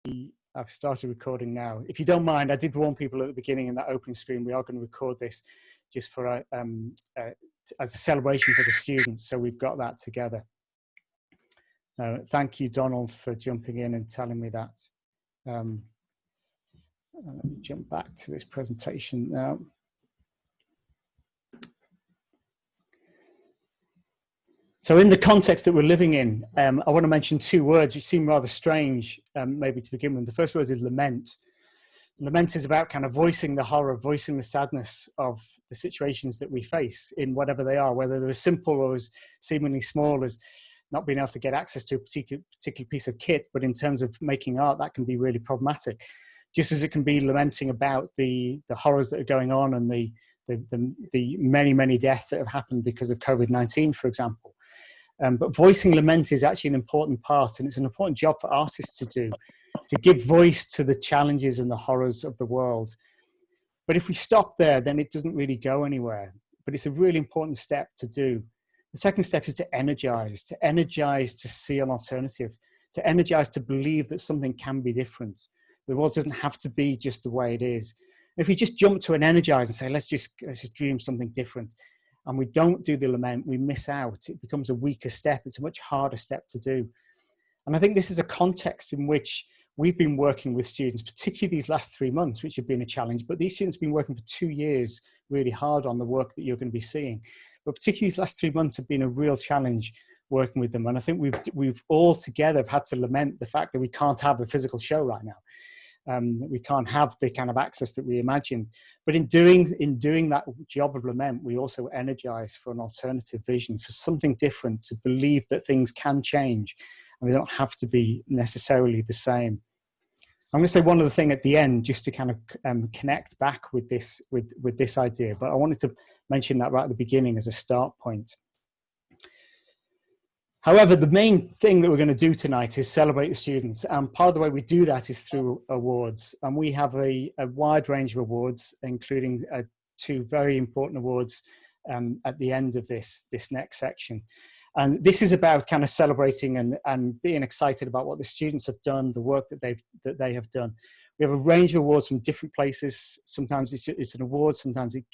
I've started recording now. If you don't mind, I did warn people at the beginning in that opening screen, we are going to record this just for as a celebration for the students. So we've got that together. Thank you, Donald, for jumping in and telling me that. Let me jump back to this presentation now. So in the context that we're living in, I want to mention two words which seem rather strange, maybe to begin with. The first word is lament. Lament is about kind of voicing the horror, voicing the sadness of the situations that we face in whatever they are, whether they're as simple or as seemingly small as not being able to get access to a particular piece of kit, but in terms of making art, that can be really problematic. Just as it can be lamenting about the horrors that are going on and the many, many deaths that have happened because of COVID-19, for example. But voicing lament is actually an important part, and it's an important job for artists to do, to give voice to the challenges and the horrors of the world. But if we stop there, then it doesn't really go anywhere. But it's a really important step to do. The second step is to energize to see an alternative, to energize to believe that something can be different. The world doesn't have to be just the way it is. If we just jump to an energize and say, let's just dream something different, and we don't do the lament, we miss out. It becomes a weaker step. It's a much harder step to do. And I think this is a context in which we've been working with students, particularly these last 3 months, which have been a challenge, but these students have been working for 2 years really hard on the work that you're going to be seeing. But particularly these last 3 months have been a real challenge working with them. And I think we've all together had to lament the fact that we can't have a physical show right now. We can't have the kind of access that we imagined. But in doing that job of lament, we also energize for an alternative vision, for something different, to believe that things can change and they don't have to be necessarily the same. I'm going to say one other thing at the end, just to kind of connect back with this idea, but I wanted to mention that right at the beginning as a start point. However, the main thing that we're going to do tonight is celebrate the students. And part of the way we do that is through awards. And we have a wide range of awards, including 2 very important awards at the end of this next section. And this is about kind of celebrating and being excited about what the students have done, the work that they have done. We have a range of awards from different places. Sometimes it's an award, sometimes it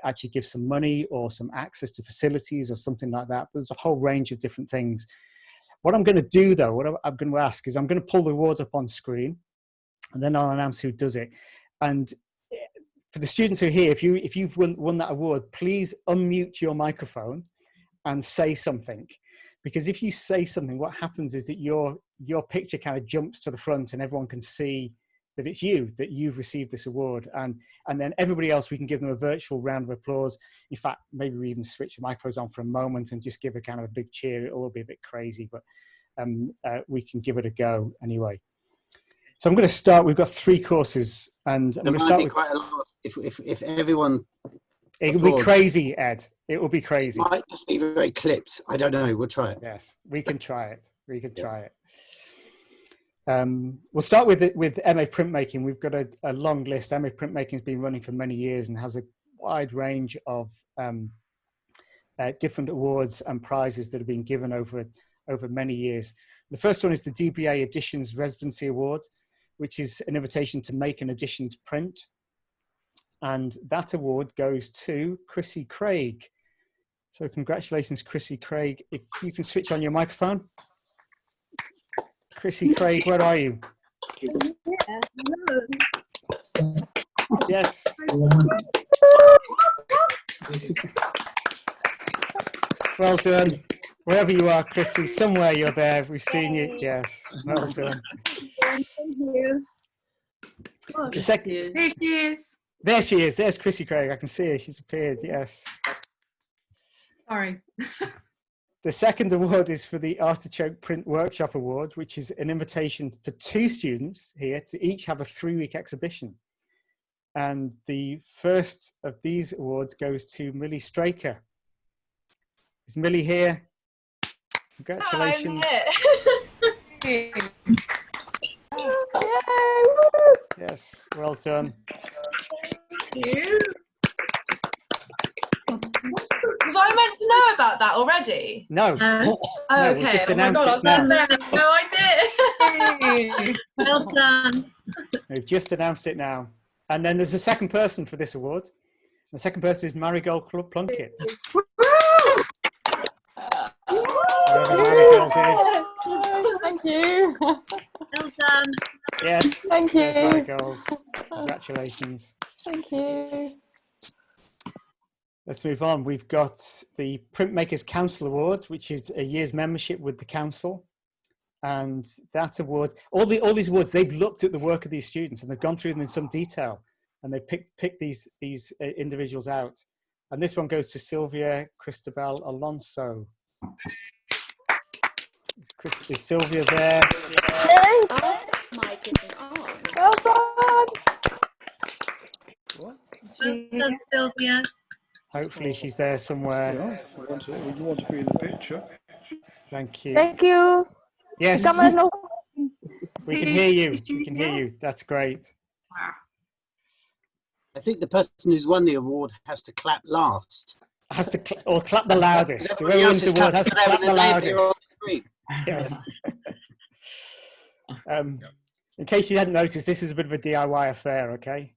actually gives some money or some access to facilities or something like that. But there's a whole range of different things. What I'm going to do, though, what I'm going to ask is I'm going to pull the awards up on screen, and then I'll announce who does it. And for the students who are here, if you've won that award, please unmute your microphone and say something. Because if you say something, what happens is that your picture kind of jumps to the front and everyone can see that it's you, that you've received this award. And then everybody else, we can give them a virtual round of applause. In fact, maybe we even switch the microphones on for a moment and just give a kind of a big cheer. It'll all be a bit crazy, but we can give it a go anyway. So I'm going to start. We've got 3 courses, and I'm going to start with quite a lot if everyone. It will be crazy, Ed. It will be crazy. It might just be very clipped. I don't know. We'll try it. Yes, we can try it. We can try it. We'll start with MA Printmaking. We've got a long list. MA Printmaking has been running for many years and has a wide range of different awards and prizes that have been given over many years. The first one is the DBA Editions Residency Award, which is an invitation to make an edition to print. And that award goes to Chrissy Craig. So congratulations, Chrissy Craig. If you can switch on your microphone. Chrissy Craig, where are you? Yeah. Yes. Well done. Wherever you are, Chrissy, somewhere you're there. We've seen you. Yes. Well done. Thank you. The second. There she is. There she is. There's Chrissy Craig. I can see her. She's appeared. Yes. Sorry. The second award is for the Artichoke Print Workshop Award, which is an invitation for 2 students here to each have a 3-week exhibition. And the first of these awards goes to Millie Straker. Is Millie here? Congratulations. Hi, Yes, well done. Thank you. Was I meant to know about that already? No, No. Oh, no, okay. we've just Oh my announced God, it now. No, I did. Well done. We've just announced it now. And then there's a second person for this award. The second person is Marigold Plunkett. Wherever Marigold is. Thank you. Well done. Yes, Thank you. there's Marigold. Congratulations. Thank you. Let's move on. We've got the Printmakers Council Awards, which is a year's membership with the council. And that award, all these awards, they've looked at the work of these students and they've gone through them in some detail, and they've picked these individuals out. And this one goes to Sylvia Cristobal Alonso. Is Sylvia there? Thanks. My getting on. Well done. What? Well done, Sylvia. Hopefully she's there somewhere. Yeah, you want to be in the picture. Thank you. Thank you. Yes, Camera no. we can hear you. We can hear you. That's great. I think the person who's won the award has to clap last. Has to or clap the loudest. Everybody Whoever else wins is the award has to clap clapping the their name here on loudest. the screen. Yes. In case you hadn't noticed, this is a bit of a DIY affair, okay?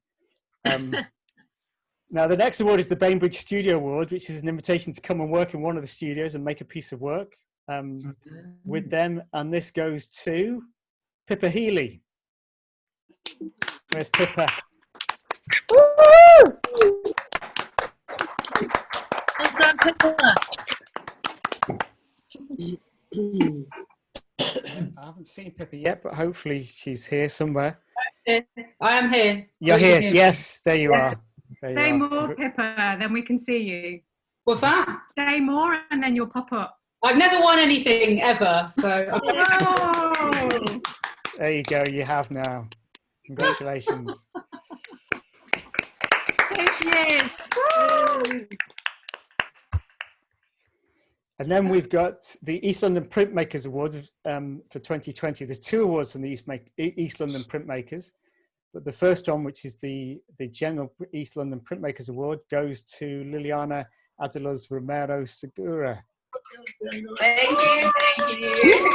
Now, the next award is the Bainbridge Studio Award, which is an invitation to come and work in one of the studios and make a piece of work with them. And this goes to Pippa Healy. Where's Pippa? Well done, Pippa. I haven't seen Pippa yet, but hopefully she's here somewhere. I am here. You're here. Yes, there you are. There you Say are. more, Pippa, then we can see you. What's that? Say more, and then you'll pop up. I've never won anything ever, so Oh! There you go. You have now. Congratulations. Yes. And then we've got the East London Printmakers Award for 2020. There's two awards from the East London Printmakers, but the first one, which is the General East London Printmakers Award, goes to Liliana Adelos Romero Segura. thank you.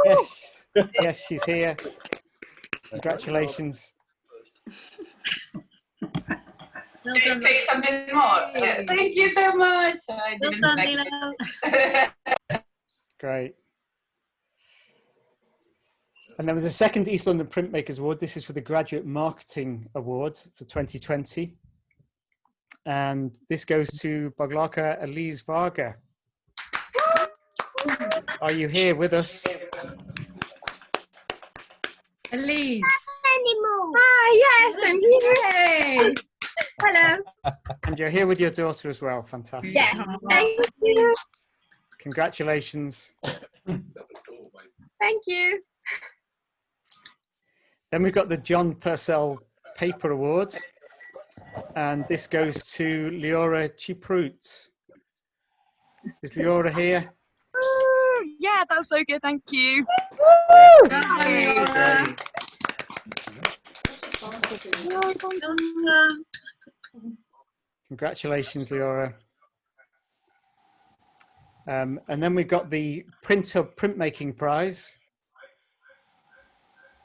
Yes, yes, she's here. Congratulations. Well done. Say something more. Thank you so much. I Well didn't done, expect Lilo. Great. And there was a second East London Printmakers Award. This is for the Graduate Marketing Award for 2020. And this goes to Boglaka Elise Varga. Are you here with us? Elise. Animal. Hi, yes, I'm here. Hello. And you're here with your daughter as well. Fantastic. Yeah. Thank you. Congratulations. Thank you. Then we've got the John Purcell Paper Award. And this goes to Leora Chiprut. Is Leora here? Yeah, that's so good. Thank you. Great. Well done. Congratulations, Leora. And then we've got the Print Hub Printmaking Prize.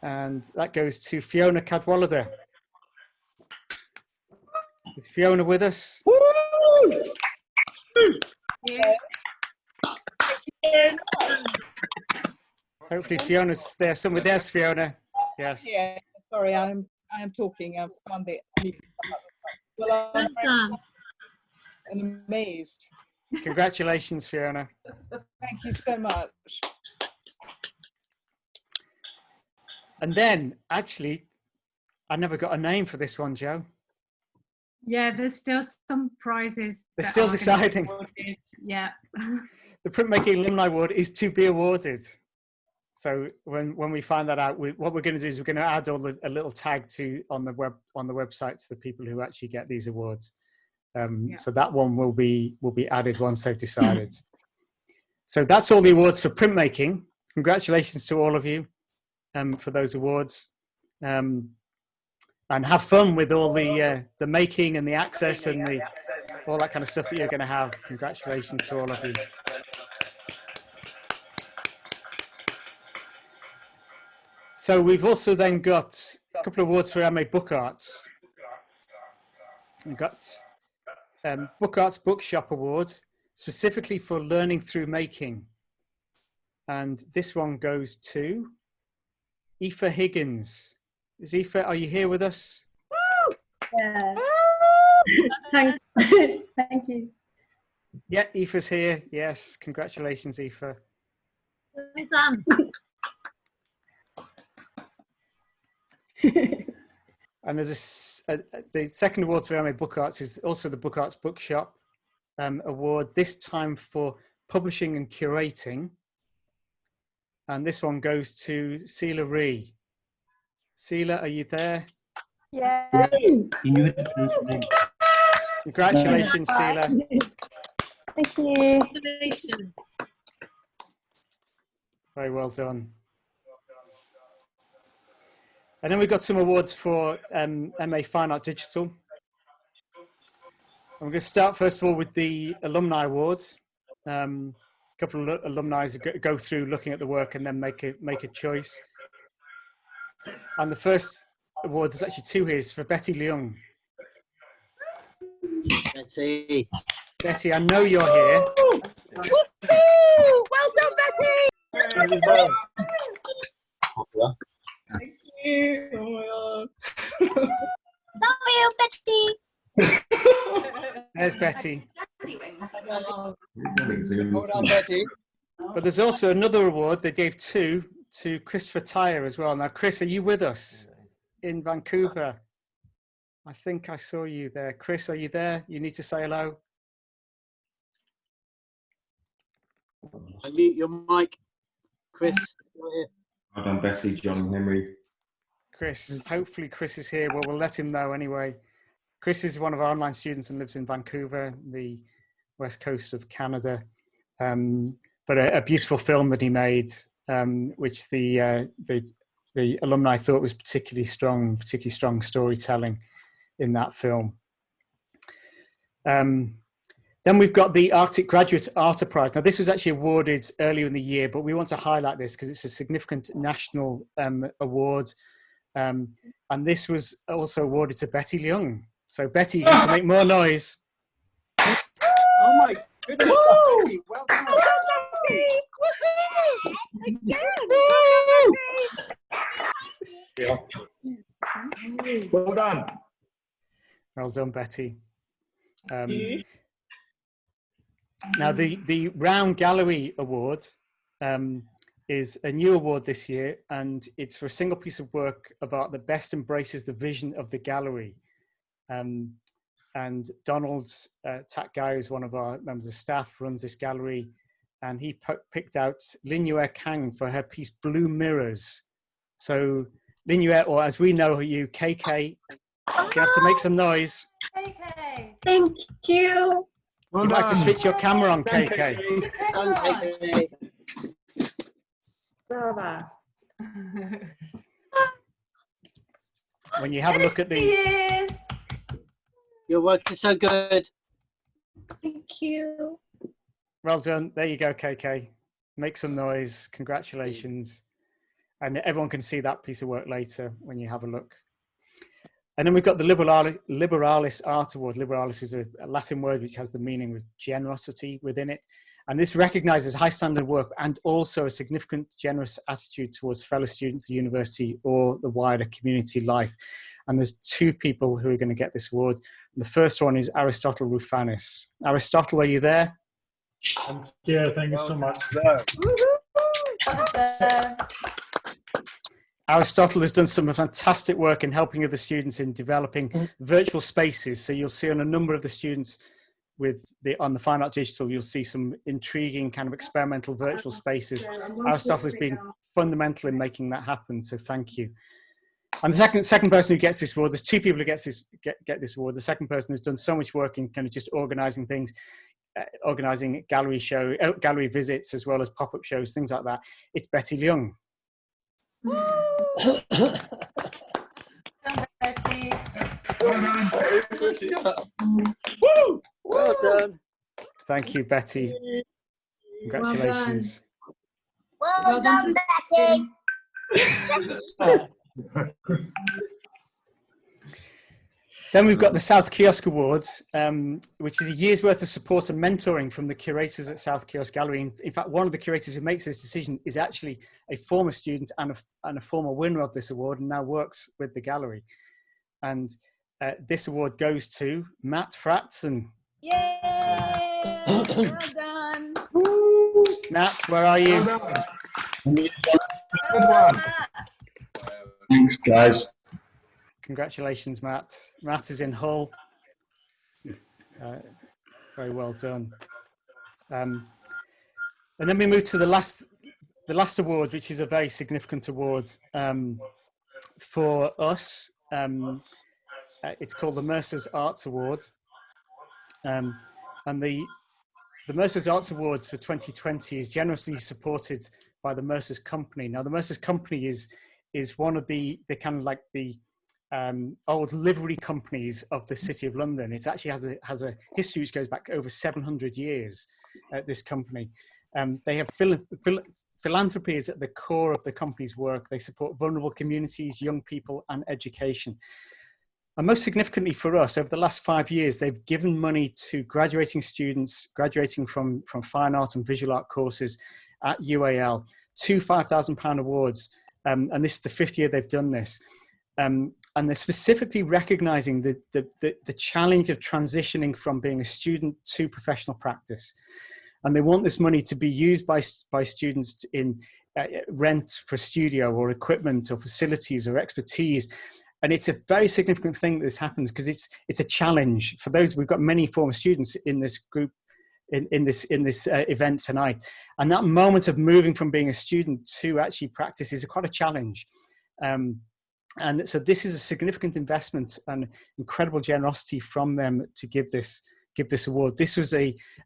And that goes to Fiona Cadwallader. Is Fiona with us? Hopefully Fiona's there somewhere. There's Fiona. Yes. Yeah, sorry, I am talking. I found the well, Well done. I'm amazed. Congratulations, Fiona. Thank you so much. And then, actually, I never got a name for this one, Joe. Yeah, there's still some prizes. They're that still are gonna be deciding. awarded. Yeah. The Printmaking Alumni Award is to be awarded. So when we find that out, what we're going to do is we're going to add a little tag on the website to the people who actually get these awards. So that one will be added once they've decided. So that's all the awards for printmaking. Congratulations to all of you for those awards. and have fun with all the making and the access and all that kind of stuff that you're going to have. Congratulations to all of you. So we've also then got a couple of awards for MA Book Arts. We've got Book Arts Bookshop Award, specifically for learning through making. And this one goes to Aoife Higgins. Is Aoife, are you here with us? Yeah. Thanks. Thank you. Yeah, Aoife's here. Yes, congratulations, Aoife. Well done. And there's the second award for MA Book Arts is also the Book Arts Bookshop Award, this time for publishing and curating. And this one goes to Seela Ree. Seela, are you there? Yeah. Congratulations, Seela. Thank you. Congratulations. Very well done. And then we've got some awards for MA Fine Art Digital. I'm going to start first of all with the Alumni Award. A couple of alumni go through looking at the work and then make a choice. And the first award, there's actually two here, is for Betty Leung. Betty. Betty, I know you're here. Woohoo! Well done, Betty. Thank you. Oh Love you, Betty. There's Betty. my God. Hold on, Betty. But there's also another award. They gave two to Christopher Tyre as well. Now, Chris, are you with us in Vancouver? I think I saw you there. Chris, are you there? You need to say hello. Unmute your mic, Chris. Well done, Betty, John, and Henry. Chris, hopefully Chris is here. Well, we'll let him know anyway. Chris is one of our online students and lives in Vancouver, the west coast of Canada. But a beautiful film that he made, which the alumni thought was particularly strong storytelling in that film. Then we've got the Arctic Graduate Art Prize. Now, this was actually awarded earlier in the year, but we want to highlight this because it's a significant national award. And this was also awarded to Betty Leung. So, Betty, you get to make more noise. Oh my goodness, Betty, well done. Well done. Well done, Betty. Now, the Round Gallery Award is a new award this year, and it's for a single piece of work of art that best embraces the vision of the gallery. And Donald Takgai is one of our members of staff, runs this gallery, and he picked out Linyue Kang for her piece Blue Mirrors. So Linyue, or as we know you, KK, you have to make some noise. KK. Thank you. You'd like to switch your camera on, KK. Done, KK. Bravo. When you have a look at the... Your work is so good. Thank you. Well done. There you go, KK. Make some noise. Congratulations. And everyone can see that piece of work later when you have a look. And then we've got the Liberalis Art Award. Liberalis is a Latin word which has the meaning of generosity within it. And this recognises high standard work and also a significant generous attitude towards fellow students at the university or the wider community life. And there's two people who are going to get this award. And the first one is Aristotle Rufanis. Aristotle, are you there? Yeah, thank you so much. Aristotle has done some fantastic work in helping other students in developing virtual spaces. So you'll see on a number of the students on the Fine Art Digital, you'll see some intriguing kind of experimental virtual spaces. Aristotle has been fundamental in making that happen. So thank you. And the second person who gets this award, there's two people who get this award. The second person has done so much work in kind of just organising things, organising gallery visits, as well as pop-up shows, things like that. It's Betty Leung. Betty. Woo! Well done. Thank you, Betty. Congratulations. Well done, Betty. Then we've got the South Kiosk Awards, which is a year's worth of support and mentoring from the curators at South Kiosk Gallery. In fact, one of the curators who makes this decision is actually a former student and a former winner of this award, and now works with the gallery. And this award goes to Matt Fratson. Yay! Well done. Matt, where are you? Good one. Thanks, guys. Congratulations, Matt. Matt is in Hull. Very well done. And then we move to the last award, which is a very significant award for us. It's called the Mercer's Arts Award. And the Mercer's Arts Award for 2020 is generously supported by the Mercer's Company. Now, the Mercer's Company is one of the kind of like the old livery companies of the City of London. It actually has a history which goes back over 700 years. This company, they have philanthropy is at the core of the company's work. They support vulnerable communities, young people, and education. And most significantly for us, over the last 5 years, they've given money to graduating students graduating from fine art and visual art courses at UAL, two £5,000 awards. And this is the 5th year they've done this. And they're specifically recognizing the challenge of transitioning from being a student to professional practice. And they want this money to be used by students in rent for studio or equipment or facilities or expertise. And it's a very significant thing that this happens because it's a challenge for those. We've got many former students in this group, in this event tonight. And that moment of moving from being a student to actually practice is quite a challenge. And so this is a significant investment and incredible generosity from them to give this award. This was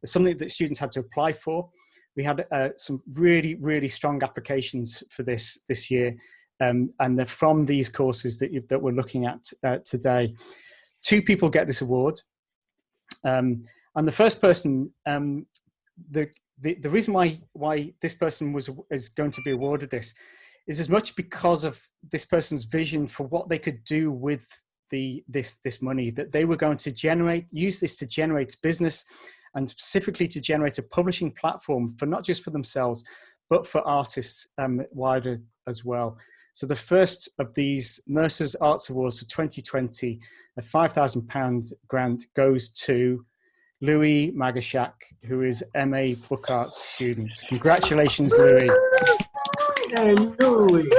something that students had to apply for. We had some really, really strong applications for this year. And they're from these courses that we're looking at today. 2 people get this award. And the first person, the reason why this person is going to be awarded this is as much because of this person's vision for what they could do with this money, that they were going to use this to generate business, and specifically to generate a publishing platform for not just for themselves, but for artists wider as well. So the first of these Mercer's Arts Awards for 2020, a £5,000 grant, goes to Louis Magashak, who is MA Book Arts student. Congratulations, Louis. Hey, Louis.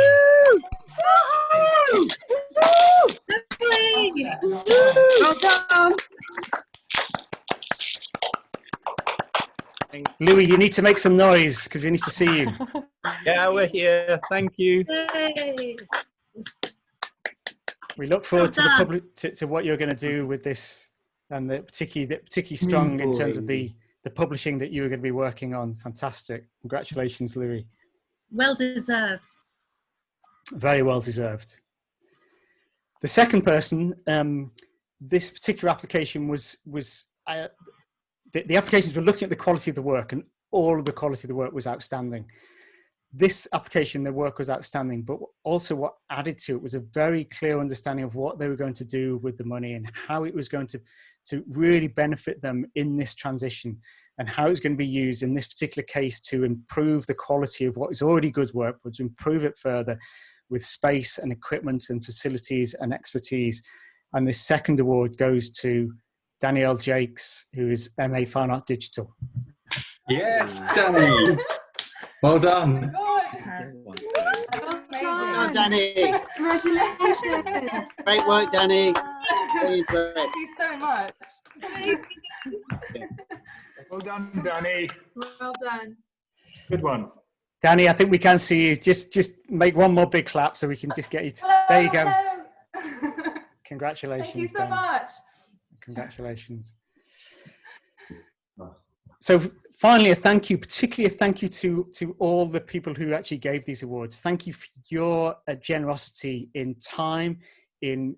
Well done. Louis, you need to make some noise because we need to see you. Yeah, we're here. Thank you. Yay. We look forward to what you're going to do with this, and particularly strong in terms of the publishing that you are going to be working on. Fantastic. Congratulations, Louis. Well deserved. Very well deserved. The second person, this particular application was the applications were looking at the quality of the work, and all of the quality of the work was outstanding. This application, the work was outstanding, but also what added to it was a very clear understanding of what they were going to do with the money and how it was going to really benefit them in this transition, and how it's going to be used in this particular case to improve the quality of what is already good work, but to improve it further with space and equipment and facilities and expertise. And this second award goes to Danielle Jakes, who is MA Fine Art Digital. Yes, Danny. Well done. Well Well, Danny. Congratulations. Great work, Danny. Really great. Thank you so much. Well done, Danny. Well done. Good one. Danny, I think we can see you. Just make one more big clap so we can just get you. There you go. Congratulations. Thank you so Danny. much. Congratulations. So finally, particularly a thank you to all the people who actually gave these awards. Thank you for your generosity in time, in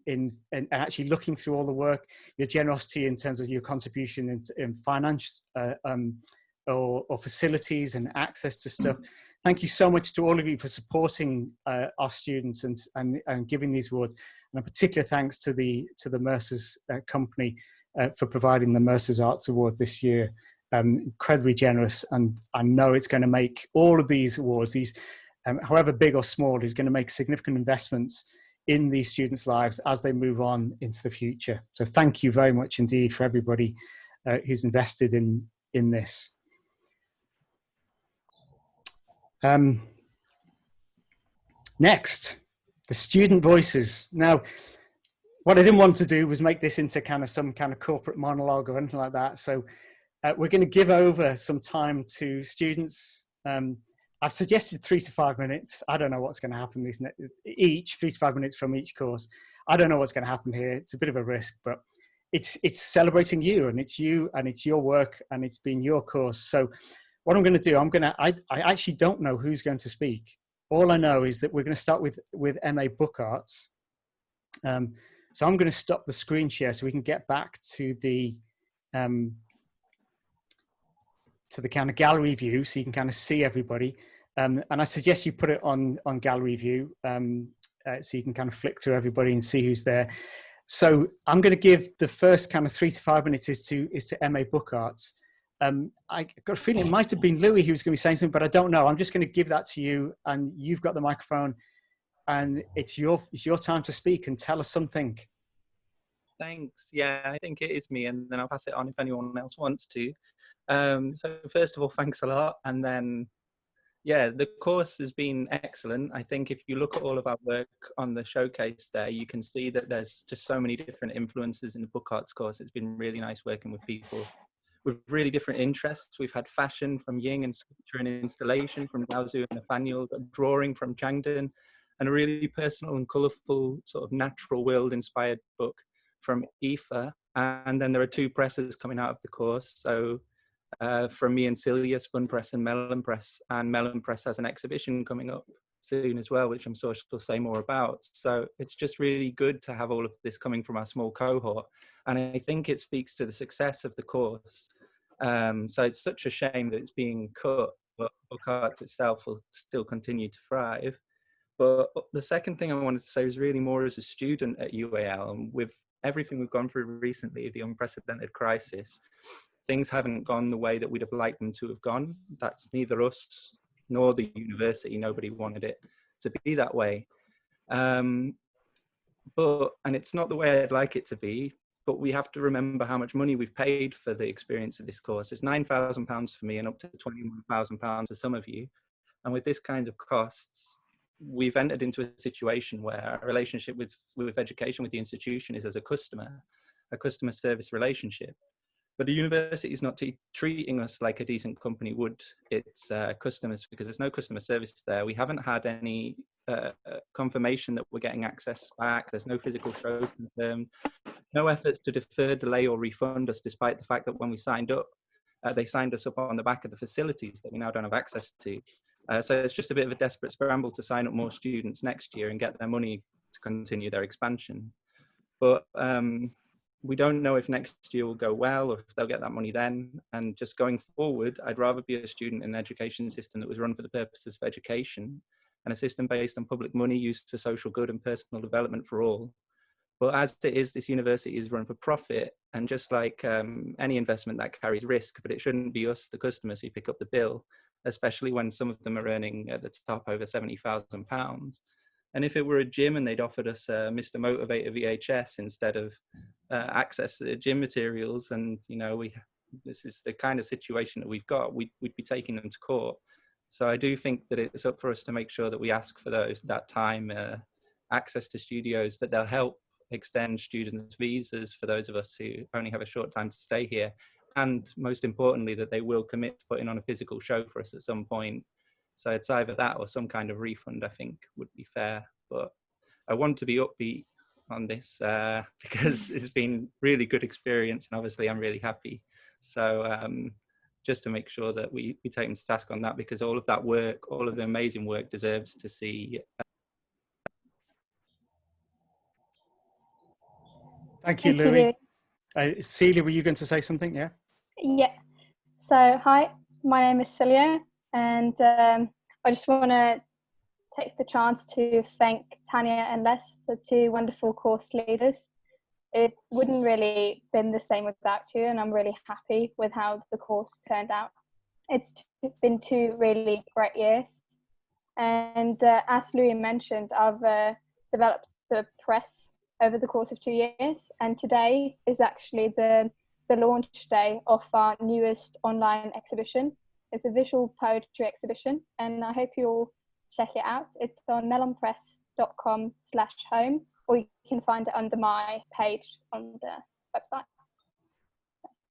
actually looking through all the work, your generosity in terms of your contribution in finance or facilities and access to stuff. Thank you so much to all of you for supporting our students and giving these awards. And a particular thanks to the Mercer's company for providing the Mercer's Arts Award this year. Incredibly generous, and I know it's going to make all of these awards, however big or small, is going to make significant investments in these students' lives as they move on into the future. So thank you very much indeed for everybody who's invested in this. Next, the student voices. Now, what I didn't want to do was make this into some kind of corporate monologue or anything like that. So we're going to give over some time to students. I've suggested 3 to 5 minutes. I don't know what's going to happen each 3 to 5 minutes from each course. I don't know what's going to happen here. It's a bit of a risk, but it's celebrating you, and it's your work, and it's been your course. So what I'm going to do, I actually don't know who's going to speak. All I know is that we're going to start with MA Book Arts. So I'm going to stop the screen share so we can get back to the kind of gallery view, so you can kind of see everybody. And I suggest you put it on gallery view, so you can kind of flick through everybody and see who's there. So I'm going to give the first kind of 3 to 5 minutes is to MA Book Arts. I got a feeling it might have been Louis who was going to be saying something, but I don't know. I'm just going to give that to you, and you've got the microphone, and it's your time to speak and tell us something. Thanks. Yeah, I think it is me, and then I'll pass it on if anyone else wants to. So first of all, thanks a lot. And then, yeah, the course has been excellent. I think if you look at all of our work on the showcase there, you can see that there's just so many different influences in the book arts course. It's been really nice working with people with really different interests. We've had fashion from Ying, and sculpture and installation from Daozu and Nathaniel, drawing from Changden, and a really personal and colourful sort of natural world inspired book from Aoife. And then there are 2 presses coming out of the course. So from me and Celia, Spun Press and Melon Press. And Melon Press has an exhibition coming up soon as well, which I'm sure she'll say more about. So it's just really good to have all of this coming from our small cohort. And I think it speaks to the success of the course. So it's such a shame that it's being cut, but book arts itself will still continue to thrive. But the second thing I wanted to say was really more as a student at UAL, and with everything we've gone through recently, the unprecedented crisis, things haven't gone the way that we'd have liked them to have gone. That's neither us nor the university. Nobody wanted it to be that way. And it's not the way I'd like it to be, but we have to remember how much money we've paid for the experience of this course. It's £9,000 for me and up to £21,000 for some of you. And with this kind of costs, we've entered into a situation where our relationship with education, with the institution, is as a customer service relationship. But the university is not treating us like a decent company would its customers, because there's no customer service there. We haven't had any confirmation that we're getting access back. There's no physical show confirmed. No efforts to defer, delay or refund us, despite the fact that when we signed up, they signed us up on the back of the facilities that we now don't have access to. So it's just a bit of a desperate scramble to sign up more students next year and get their money to continue their expansion. But we don't know if next year will go well or if they'll get that money then. And just going forward, I'd rather be a student in an education system that was run for the purposes of education, and a system based on public money used for social good and personal development for all. But as it is, this university is run for profit, and just like any investment, that carries risk, but it shouldn't be us, the customers, who pick up the bill, especially when some of them are earning at the top over £70,000. And if it were a gym and they'd offered us Mr. Motivator VHS instead of access to the gym materials, and this is the kind of situation that we've got, we'd be taking them to court. So I do think that it's up for us to make sure that we ask for that time, access to studios, that they'll help extend students' visas for those of us who only have a short time to stay here, and most importantly, that they will commit to putting on a physical show for us at some point. So it's either that or some kind of refund, I think, would be fair. But I want to be upbeat on this because it's been really good experience, and obviously I'm really happy. So just to make sure that we take them to task on that, because all of that work, all of the amazing work, deserves to see Thank you, Thank you, Louis. Louis. Celia, were you going to say something? Yeah. Yeah. So, hi, my name is Celia, and I just want to take the chance to thank Tanya and Les, the two wonderful course leaders. It wouldn't really been the same without you, and I'm really happy with how the course turned out. It's been 2 really great years, and as Louis mentioned, I've developed the press over the course of 2 years, and today is actually the launch day of our newest online exhibition. It's a visual poetry exhibition, and I hope you'll check it out. It's on melonpress.com/home, or you can find it under my page on the website.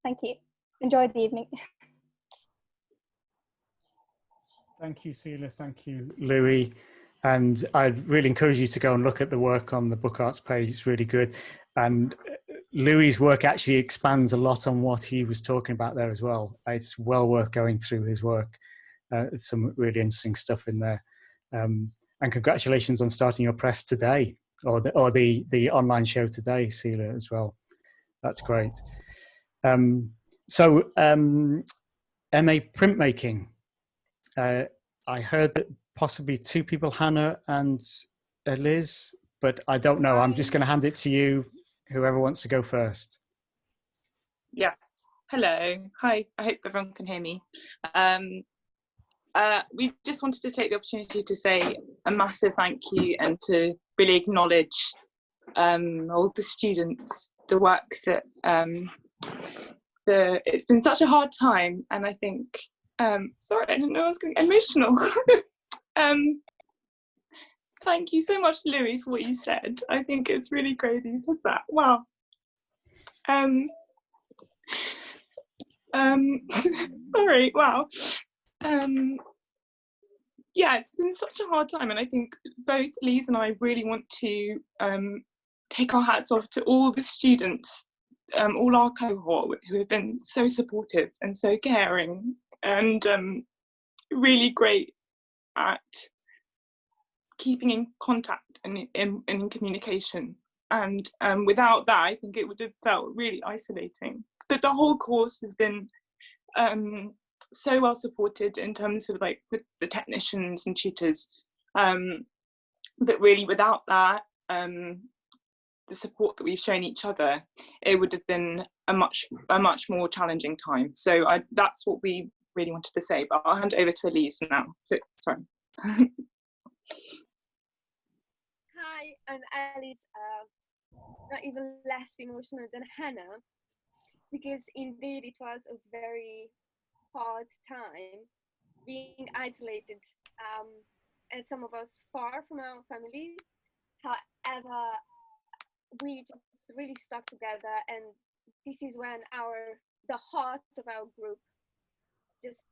Thank you. Enjoy the evening. Thank you, Celia. Thank you, Louis. And I'd really encourage you to go and look at the work on the Book Arts page. It's really good. And Louis's work actually expands a lot on what he was talking about there as well. It's well worth going through his work. It's some really interesting stuff in there. And congratulations on starting your press today, or the online show today, Celia, as well. That's great. MA Printmaking. I heard that possibly 2 people, Hannah and Liz, but I don't know. I'm just going to hand it to you, whoever wants to go first. Yes. Hello. Hi. I hope everyone can hear me. We just wanted to take the opportunity to say a massive thank you and to really acknowledge all the students, the work that it's been such a hard time, and I think sorry, I didn't know I was going to get emotional. Thank you so much, Louis, for what you said. I think it's really great that you said that. Wow. Sorry. Wow. Yeah, it's been such a hard time, and I think both Lise and I really want to take our hats off to all the students, all our cohort, who have been so supportive and so caring and really great at keeping in contact and in communication. And without that, I think it would have felt really isolating. But the whole course has been so well supported in terms of like the technicians and tutors, but really without that, the support that we've shown each other, it would have been a much more challenging time. So that's what we really wanted to say, but I'll hand over to Elise now. So sorry. Hi, I'm Alice. Not even less emotional than Hannah, because indeed it was a very hard time being isolated, and some of us far from our families. However, we just really stuck together, and this is when the heart of our group just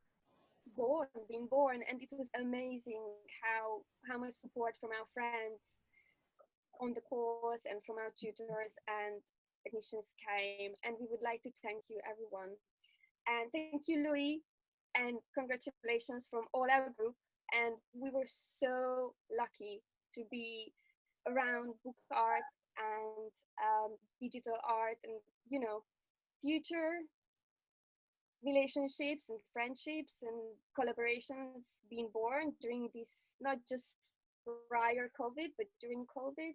being born, and it was amazing how much support from our friends on the course and from our tutors and technicians came, and we would like to thank you, everyone. And thank you, Louis, and congratulations from all our group. And we were so lucky to be around book art and digital art, and future relationships and friendships and collaborations being born during this, not just prior COVID, but during COVID.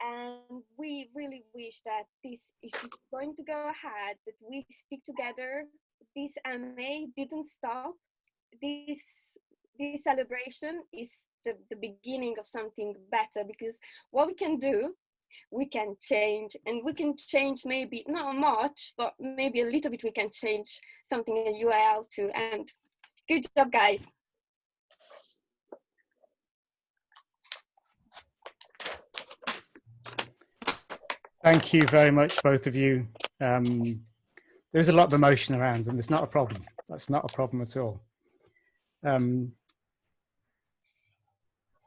And we really wish that this is just going to go ahead, that we stick together. This MA didn't stop. This celebration is the beginning of something better, because what we can do, we can change, and we can change maybe not much, but maybe a little bit we can change something in UIL too. And good job, guys. Thank you very much, both of you. There's a lot of emotion around, and there's not a problem. That's not a problem at all.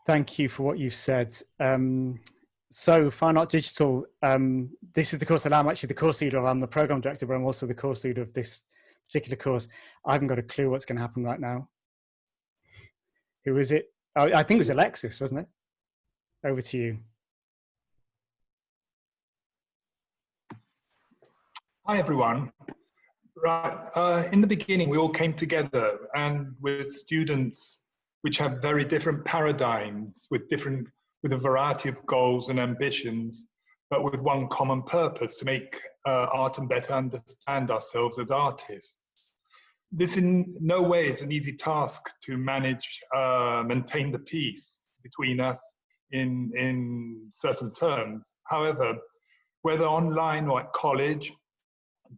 Thank you for what you've said. So Fine Art Digital, this is the course that I'm actually the course leader of. I'm the program director, but I'm also the course leader of this particular course. I haven't got a clue what's going to happen right now. Who is it? Oh, I think it was Alexis, wasn't it? Over to you. Hi, everyone. Right, in the beginning, we all came together and with students which have very different paradigms, with a variety of goals and ambitions, but with one common purpose, to make art and better understand ourselves as artists. This in no way is an easy task to manage, maintain the peace between us in certain terms. However, whether online or at college,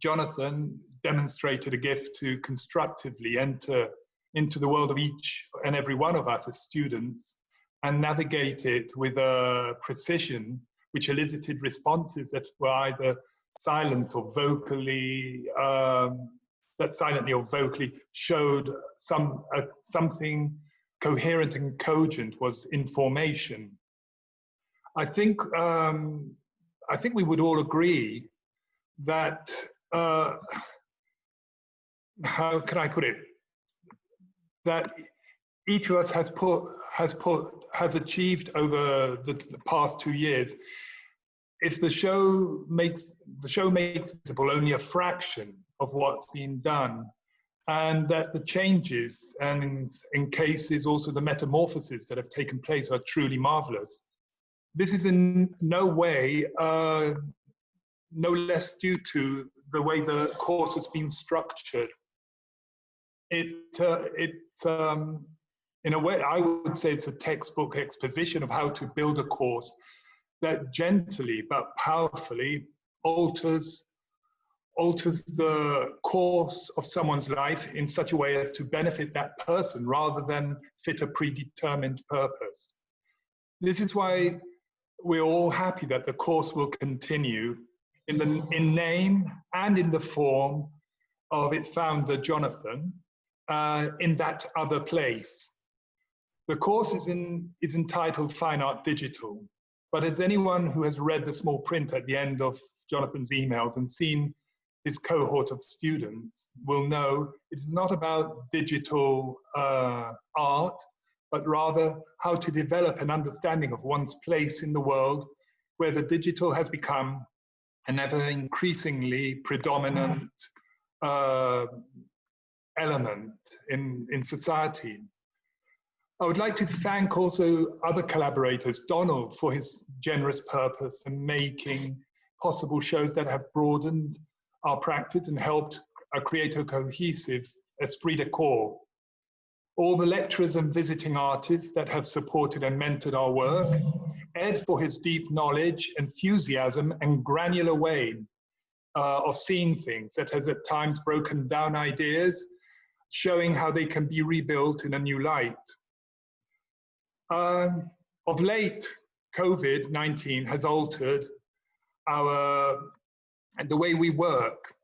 Jonathan demonstrated a gift to constructively enter into the world of each and every one of us as students and navigate it with a precision which elicited responses that were either silent or vocally, that silently or vocally showed something coherent and cogent was information. I think we would all agree that how can I put it? That each of us has achieved over the past 2 years. If the show makes visible only a fraction of what's been done, and that the changes and in cases also the metamorphoses that have taken place are truly marvelous. This is in no way no less due to the way the course has been structured. It's in a way, I would say it's a textbook exposition of how to build a course that gently but powerfully alters the course of someone's life in such a way as to benefit that person rather than fit a predetermined purpose. This is why we're all happy that the course will continue in name and in the form of its founder, Jonathan, in that other place. The course is entitled Fine Art Digital, but as anyone who has read the small print at the end of Jonathan's emails and seen his cohort of students will know, it is not about digital art, but rather how to develop an understanding of one's place in the world where the digital has become an ever increasingly predominant element in society. I would like to thank also other collaborators, Donald, for his generous purpose in making possible shows that have broadened our practice and helped create a cohesive esprit de corps. All the lecturers and visiting artists that have supported and mentored our work, Ed for his deep knowledge, enthusiasm, and granular way of seeing things that has at times broken down ideas, showing how they can be rebuilt in a new light. Of late, COVID-19 has altered the way we work.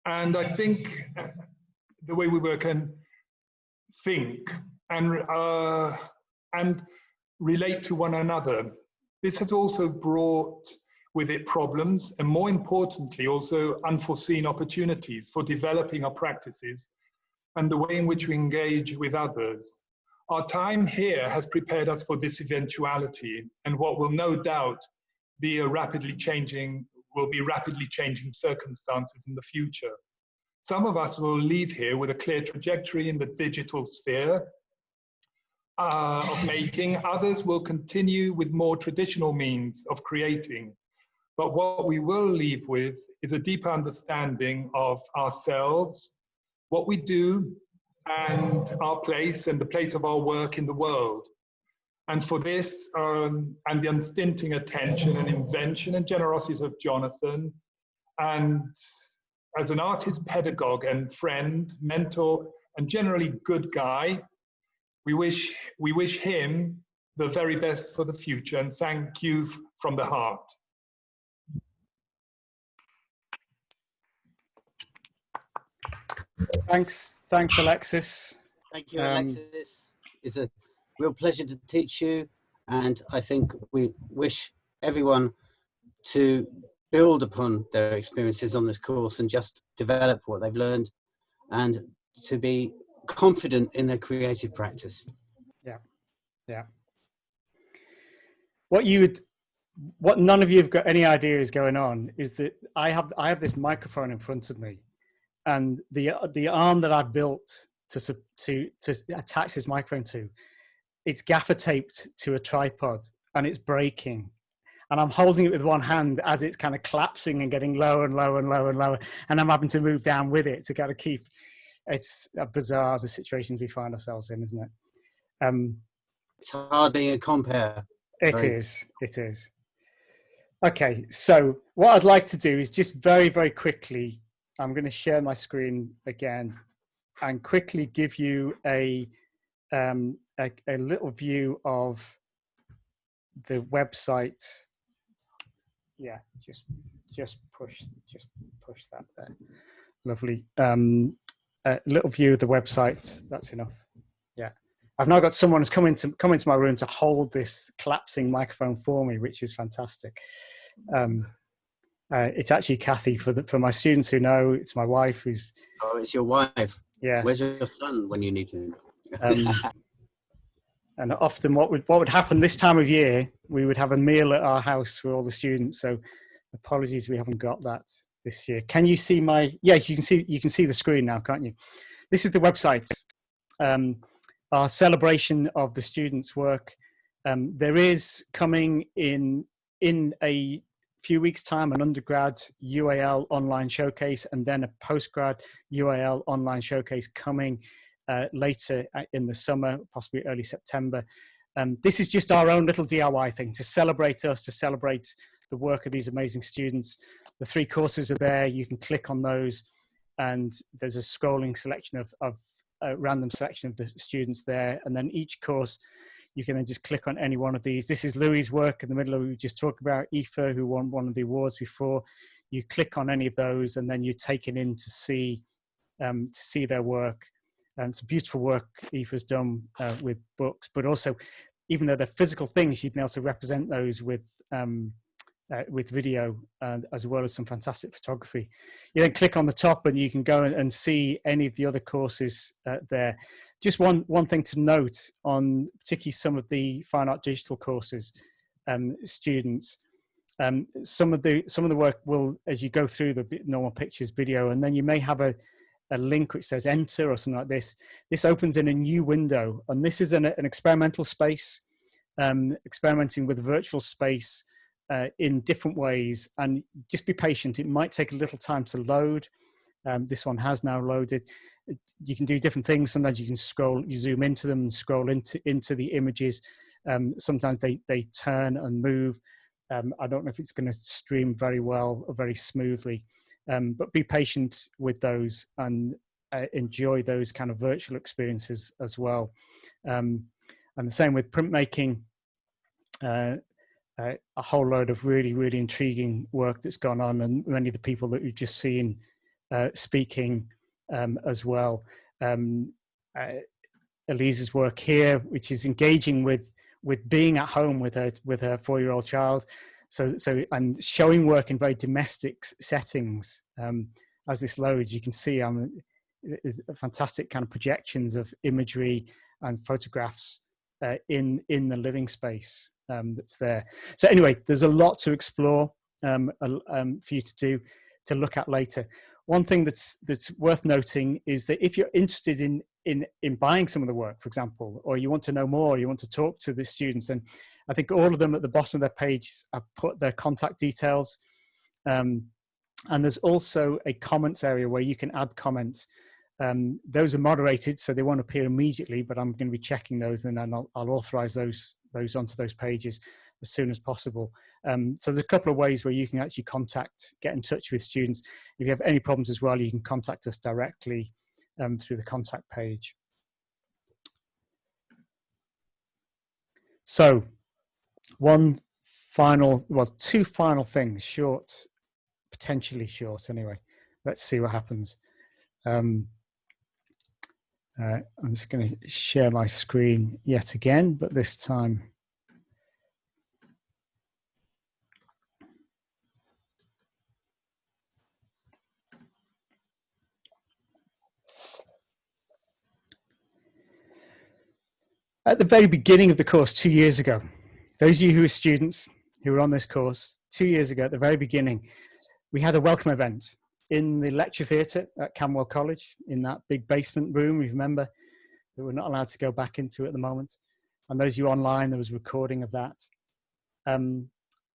And I think the way we work and think and relate to one another. This has also brought with it problems and, more importantly, also unforeseen opportunities for developing our practices and the way in which we engage with others. Our time here has prepared us for this eventuality and what will no doubt be rapidly changing circumstances in the future. Some of us will leave here with a clear trajectory in the digital sphere of making. Others will continue with more traditional means of creating. But what we will leave with is a deeper understanding of ourselves, what we do, and our place and the place of our work in the world. And for this, and the unstinting attention and invention and generosity of Jonathan, and as an artist, pedagogue, and friend, mentor, and generally good guy, we wish him the very best for the future, and thank you from the heart. Thanks, Alexis. Thank you, Alexis. It's a real pleasure to teach you, and I think we wish everyone to build upon their experiences on this course and just develop what they've learned and to be confident in their creative practice. Yeah, yeah. What you would what none of you have got any idea is going on is that I have this microphone in front of me, and the arm that I built to attach this microphone to, it's gaffer taped to a tripod, and it's breaking. And I'm holding it with one hand as it's kind of collapsing and getting lower and lower and lower and lower, and I'm having to move down with it to kind of keep. It's bizarre, the situations we find ourselves in, isn't it? It's hard being a compere. It is. Okay, so what I'd like to do is just very, very quickly, I'm going to share my screen again and quickly give you a little view of the website. Yeah, just push that there. Lovely. A little view of the website. That's enough. Yeah. I've now got someone who's come into my room to hold this collapsing microphone for me, which is fantastic. It's actually Kathy for my students who know. It's my wife who's. Oh, it's your wife. Yes. Where's your son when you need him? And often, what would happen this time of year? We would have a meal at our house for all the students. So, apologies, we haven't got that this year. Can you see my? Yeah, you can see the screen now, can't you? This is the website. Our celebration of the students' work. There is coming in a few weeks' time an undergrad UAL online showcase, and then a postgrad UAL online showcase coming later in the summer, possibly early September. This is just our own little DIY thing to celebrate us, to celebrate the work of these amazing students. The 3 courses are there. You can click on those, and there's a scrolling selection of a random selection of the students there. And then each course, you can then just click on any one of these. This is Louis' work in the middle of we just talked about, Aoife, who won one of the awards before. You click on any of those, and then you're taken in to see their work. It's beautiful work Aoife's done with books, but also, even though they're physical things, you'd be able to represent those with video, as well as some fantastic photography. You then click on the top, and you can go and see any of the other courses there. Just one thing to note on particularly some of the fine art digital courses, students. Some of the work will, as you go through the normal pictures, video, and then you may have a link which says enter or something like this. This opens in a new window, and this is an experimental space, experimenting with virtual space in different ways. And just be patient, it might take a little time to load. This one has now loaded. You can do different things. Sometimes you can you zoom into them and scroll into the images. Sometimes they turn and move. I don't know if it's going to stream very well or very smoothly. But be patient with those and enjoy those kind of virtual experiences as well. And the same with printmaking, a whole load of really, really intriguing work that's gone on, and many of the people that we've just seen speaking as well. Elise's work here, which is engaging with being at home with her 4-year-old child. So and showing work in very domestic settings. As this loads, you can see fantastic kind of projections of imagery and photographs in the living space that's there. So anyway, there's a lot to explore for you to look at later. One thing that's worth noting is that if you're interested in buying some of the work, for example, or you want to know more, you want to talk to the students, then I think all of them at the bottom of their page have put their contact details. And there's also a comments area where you can add comments. Those are moderated, so they won't appear immediately, but I'm going to be checking those, and then I'll authorize those onto those pages as soon as possible. So there's a couple of ways where you can actually get in touch with students. If you have any problems as well, you can contact us directly through the contact page. So two final things, potentially short anyway. Let's see what happens. I'm just going to share my screen yet again, but this time at the very beginning of the course 2 years ago, those of you who are students who were on this course 2 years ago at the very beginning, we had a welcome event in the lecture theatre at Camberwell College, in that big basement room, you remember, that we're not allowed to go back into at the moment. And those of you online, there was a recording of that. And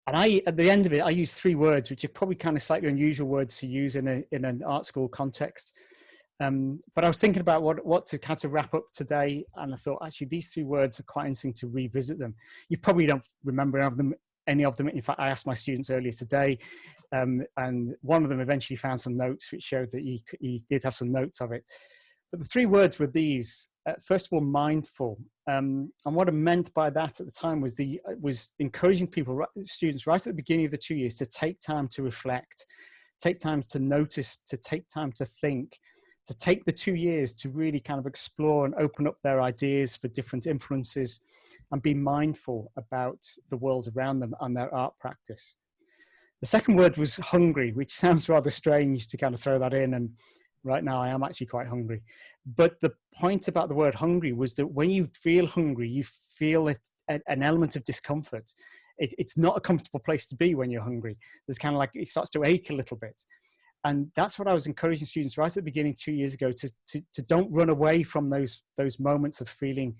at the end of it, I used 3 words, which are probably kind of slightly unusual words to use in an art school context. But I was thinking about what to kind of wrap up today, and I thought, actually, these 3 words are quite interesting to revisit them. You probably don't remember any of them. In fact, I asked my students earlier today, and one of them eventually found some notes which showed that he did have some notes of it. But the 3 words were these. First of all, mindful. And what I meant by that at the time was encouraging students right at the beginning of the 2 years to take time to reflect, take time to notice, to take time to think, to take the 2 years to really kind of explore and open up their ideas for different influences and be mindful about the world around them and their art practice. The second word was hungry, which sounds rather strange to kind of throw that in, and right now I am actually quite hungry. But the point about the word hungry was that when you feel hungry, you feel an element of discomfort. It's not a comfortable place to be when you're hungry. There's kind of like, it starts to ache a little bit. And that's what I was encouraging students right at the beginning 2 years ago, to don't run away from those moments of feeling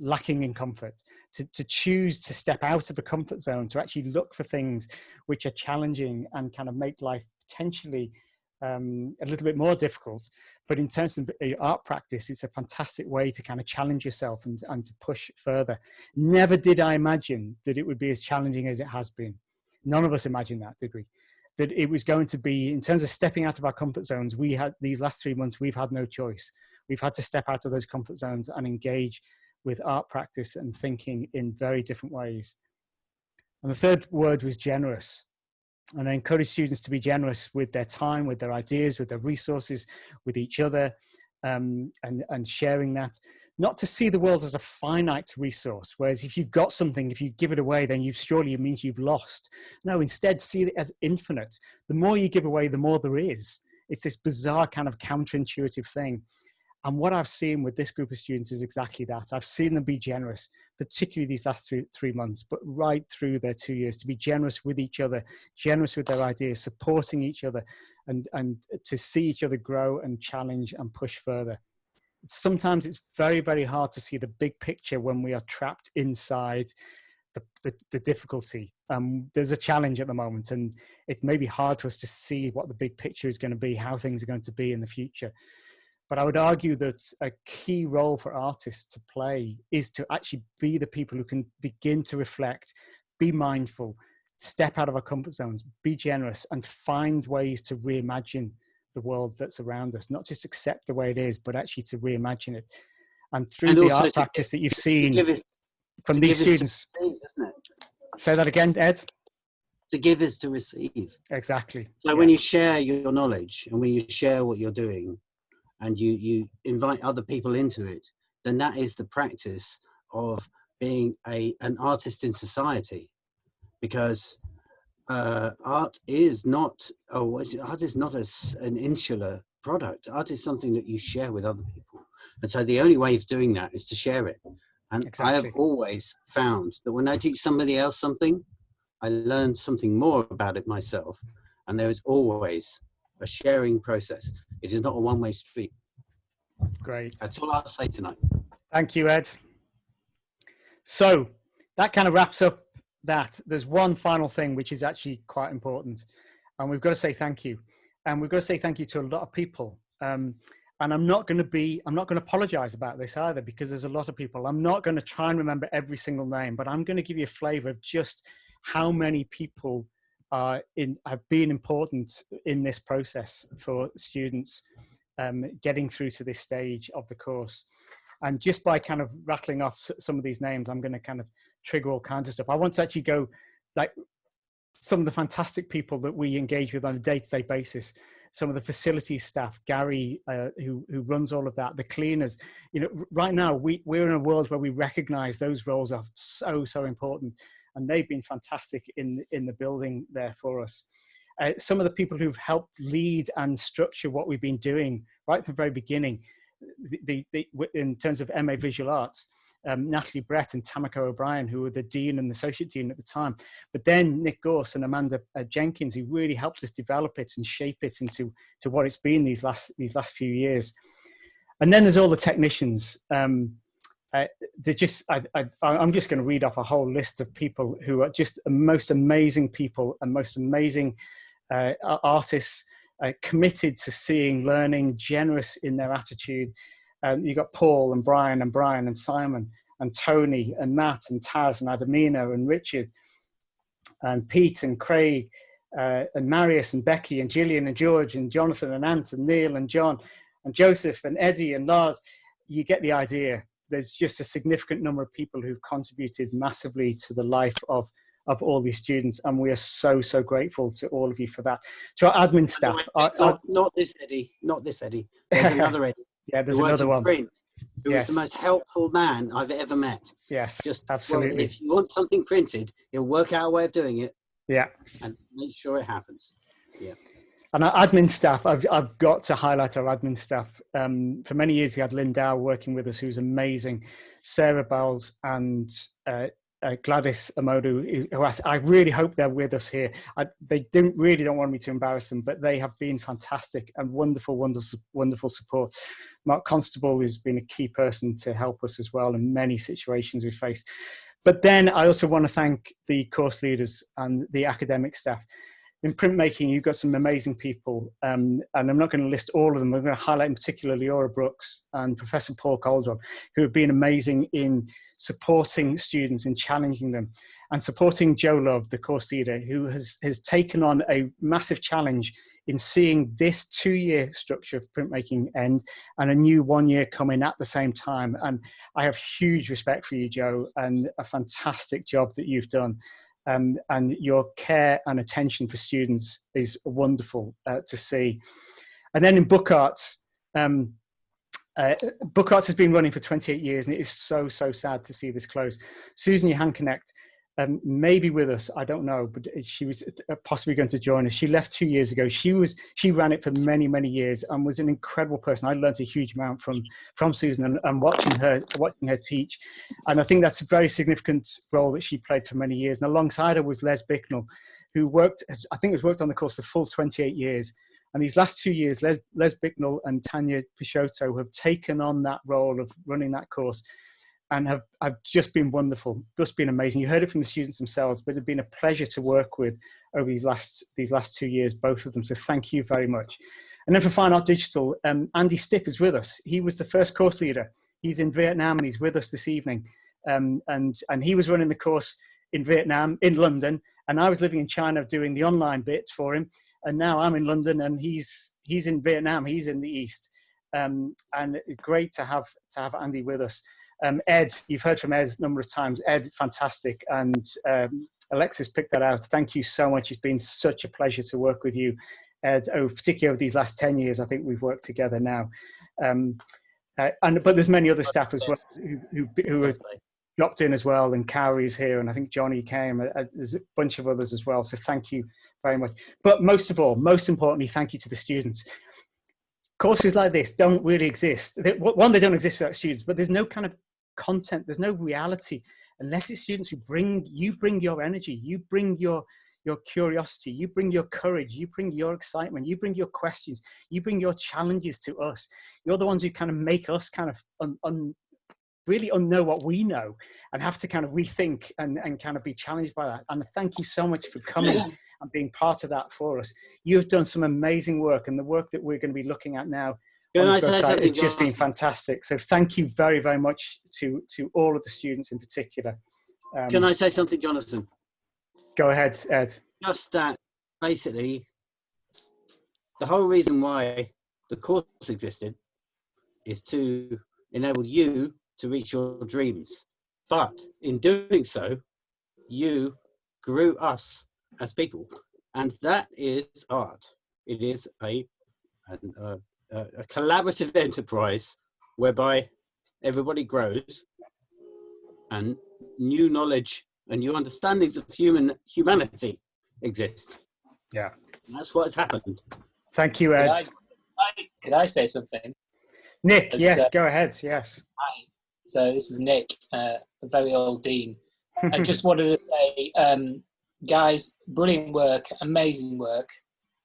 lacking in comfort, to choose to step out of the comfort zone, to actually look for things which are challenging and kind of make life potentially a little bit more difficult. But in terms of art practice, it's a fantastic way to kind of challenge yourself and to push further. Never did I imagine that it would be as challenging as it has been. None of us imagined that, did we? That it was going to be, in terms of stepping out of our comfort zones, we had these last 3 months, we've had no choice. We've had to step out of those comfort zones and engage with art practice and thinking in very different ways. And the third word was generous. And I encourage students to be generous with their time, with their ideas, with their resources, with each other, and sharing that. Not to see the world as a finite resource, whereas if you've got something, if you give it away, then surely it means you've lost. No, instead see it as infinite. The more you give away, the more there is. It's this bizarre kind of counterintuitive thing. And what I've seen with this group of students is exactly that. I've seen them be generous, particularly these last three months, but right through their 2 years, to be generous with each other, generous with their ideas, supporting each other, and to see each other grow and challenge and push further. Sometimes it's very, very hard to see the big picture when we are trapped inside the difficulty. There's a challenge at the moment, and it may be hard for us to see what the big picture is going to be, how things are going to be in the future. But I would argue that a key role for artists to play is to actually be the people who can begin to reflect, be mindful, step out of our comfort zones, be generous, and find ways to reimagine the world that's around us. Not just accept the way it is, but actually to reimagine it. And through the art practice that you've seen from these students. Say that again, Ed? To give is to receive. Exactly. So when you share your knowledge and when you share what you're doing, and you invite other people into it, then that is the practice of being an artist in society. Because art is not an insular product. Art is something that you share with other people. And so the only way of doing that is to share it. And exactly. I have always found that when I teach somebody else something, I learn something more about it myself. And there is always a sharing process. It is not a one-way street. Great. That's all I'll say tonight. Thank you, Ed. So that kind of wraps up that. There's one final thing which is actually quite important, and we've got to say thank you. And we've got to say thank you to a lot of people. And I'm not going to apologize about this either, because there's a lot of people. I'm not going to try and remember every single name, but I'm going to give you a flavor of just how many people have been important in this process for students getting through to this stage of the course. And just by kind of rattling off some of these names, I'm going to kind of trigger all kinds of stuff. I want to actually go like some of the fantastic people that we engage with on a day-to-day basis. Some of the facilities staff, Gary, who runs all of that, the cleaners. You know, right now we're in a world where we recognize those roles are so important, and they've been fantastic in the building there for us. Some of the people who've helped lead and structure what we've been doing right from the very beginning. in terms of MA Visual Arts, Natalie Brett and Tamako O'Brien, who were the dean and the associate dean at the time, but then Nick Gorse and Amanda Jenkins, who really helped us develop it and shape it into what it's been these last few years. And then there's all the technicians. I'm just going to read off a whole list of people who are just the most amazing people and most amazing artists, committed to seeing, learning, generous in their attitude. You've got Paul and Brian and Simon and Tony and Matt and Taz and Adamina and Richard and Pete and Craig and Marius and Becky and Gillian and George and Jonathan and Ant and Neil and John and Joseph and Eddie and Lars. You get the idea. There's just a significant number of people who've contributed massively to the life of all these students, and we are so grateful to all of you for that. To our admin staff, not this Eddie. There's another Eddie. Yeah, there's another one. Print, who yes. is the most helpful man I've ever met. Yes, just absolutely. Well, if you want something printed, he'll work out a way of doing it. Yeah, and make sure it happens. Yeah. And our admin staff, I've got to highlight our admin staff. For many years, we had Lynn Dow working with us, who's amazing. Sarah Bowles and Gladys Amodu, who I really hope they're with us here. They don't want me to embarrass them, but they have been fantastic and wonderful support. Mark Constable has been a key person to help us as well in many situations we faced. But then I also want to thank the course leaders and the academic staff. In printmaking, you've got some amazing people, and I'm not going to list all of them. I'm going to highlight in particular Leora Brooks and Professor Paul Calderon, who have been amazing in supporting students and challenging them, and supporting Joe Love, the course leader, who has taken on a massive challenge in seeing this 2-year structure of printmaking end and a new 1-year come in at the same time. And I have huge respect for you, Joe, and a fantastic job that you've done. And your care and attention for students is wonderful to see. And then in Book Arts, Book Arts has been running for 28 years, and it is so sad to see this close. Susan Johan-Connect may be with us, I don't know, but she was possibly going to join us. She left 2 years ago. She ran it for many years and was an incredible person. I learned a huge amount from Susan and watching her teach. And I think that's a very significant role that she played for many years. And alongside her was Les Bicknell, who has worked on the course the full 28 years. And these last 2 years, Les Bicknell and Tanya Picciotto have taken on that role of running that course, and have just been wonderful, just been amazing. You heard it from the students themselves, but it's been a pleasure to work with over these last 2 years, both of them. So thank you very much. And then for Fine Art Digital, Andy Stipp is with us. He was the first course leader. He's in Vietnam and he's with us this evening. And he was running the course in Vietnam, in London, and I was living in China doing the online bit for him. And now I'm in London and he's in Vietnam. He's in the East. And it's great to have Andy with us. Ed, you've heard from Ed a number of times. Ed, fantastic. And Alexis picked that out. Thank you so much. It's been such a pleasure to work with you, Ed, particularly over these last 10 years. I think we've worked together now. But there's many other staff as well who have dropped in as well. And Cowrie's here. And I think Johnny came. There's a bunch of others as well. So thank you very much. But most importantly, thank you to the students. Courses like this don't really exist. One, they don't exist without students, but there's no kind of content, there's no reality unless it's students who bring your energy, you bring your curiosity, you bring your courage, you bring your excitement, you bring your questions, you bring your challenges to us. You're the ones who kind of make us kind of really unknow what we know and have to kind of rethink and kind of be challenged by that. And thank you so much for coming and being part of that for us. You've done some amazing work, and the work that we're going to be looking at now on this website has just been fantastic. So thank you very much to all of the students in particular. Can I say something, Jonathan? Go ahead, Ed. Just that, basically, the whole reason why the course existed is to enable you to reach your dreams. But in doing so, you grew us as people, and that is art. It is a collaborative enterprise whereby everybody grows and new knowledge and new understandings of humanity exist. Yeah, and that's what has happened. Thank you, Ed. Could I say something? Nick, yes, go ahead, yes. Hi. So this is Nick, a very old dean. I just wanted to say, guys, brilliant work, amazing work.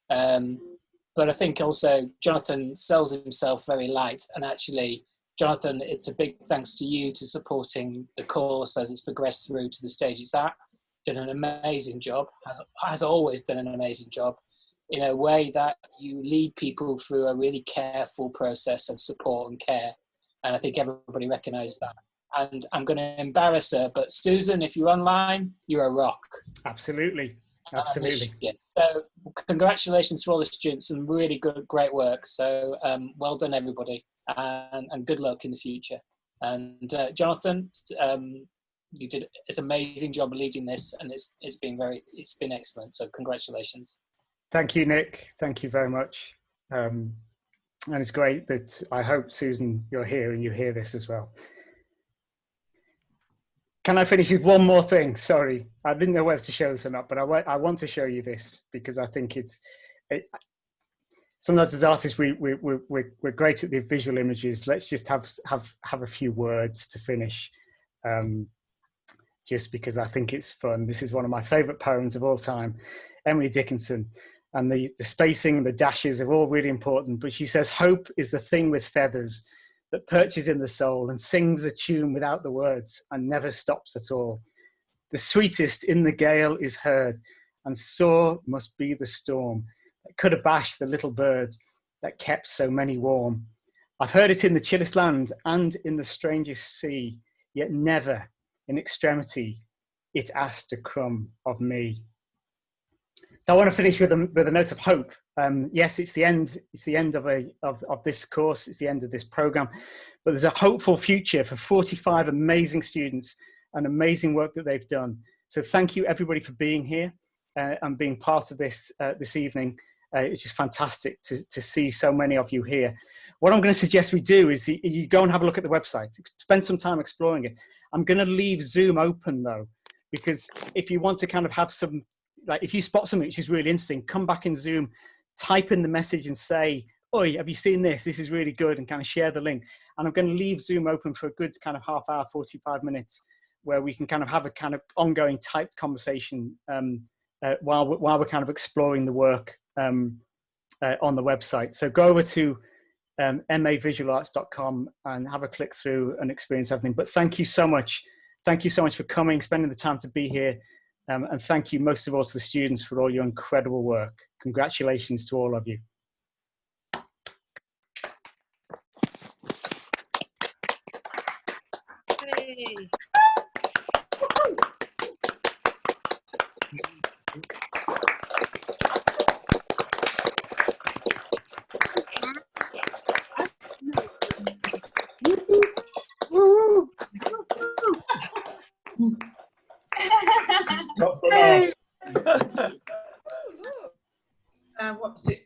But I think also Jonathan sells himself very light, and actually, Jonathan, it's a big thanks to you to supporting the course as it's progressed through to the stage it's at. Done an amazing job, has always done an amazing job, in a way that you lead people through a really careful process of support and care. And I think everybody recognised that. And I'm going to embarrass her, but Susan, if you're online, you're a rock. Absolutely, absolutely. So congratulations to all the students and really good, great work. So well done, everybody, and good luck in the future. And Jonathan, you did an amazing job leading this, and it's been excellent. So congratulations. Thank you, Nick. Thank you very much. And it's great that I hope, Susan, you're here and you hear this as well. Can I finish with one more thing? Sorry, I didn't know whether to show this or not, but I want to show you this because I think sometimes as artists we're great at the visual images. Let's just have a few words to finish, just because I think it's fun. This is one of my favourite poems of all time, Emily Dickinson, and the spacing and the dashes are all really important. But she says, "Hope is the thing with feathers that perches in the soul and sings the tune without the words and never stops at all. The sweetest in the gale is heard, and sore must be the storm that could abash the little bird that kept so many warm. I've heard it in the chillest land and in the strangest sea, yet never in extremity it asked a crumb of me." So I want to finish with a note of hope. Yes, it's the end. It's the end of this course. It's the end of this program. But there's a hopeful future for 45 amazing students and amazing work that they've done. So thank you everybody for being here and being part of this this evening. It's just fantastic to see so many of you here. What I'm going to suggest we do is you go and have a look at the website. Spend some time exploring it. I'm going to leave Zoom open though, because if you want to kind of have some, like if you spot something which is really interesting, come back in Zoom, type in the message and say, "Oi, have you seen this? This is really good," and kind of share the link. And I'm going to leave Zoom open for a good kind of half hour, 45 minutes, where we can kind of have a kind of ongoing typed conversation while we're kind of exploring the work on the website. So go over to mavisualarts.com and have a click through and experience everything. But thank you so much. Thank you so much for coming, spending the time to be here. And thank you most of all to the students for all your incredible work. Congratulations to all of you. Hey. What was it?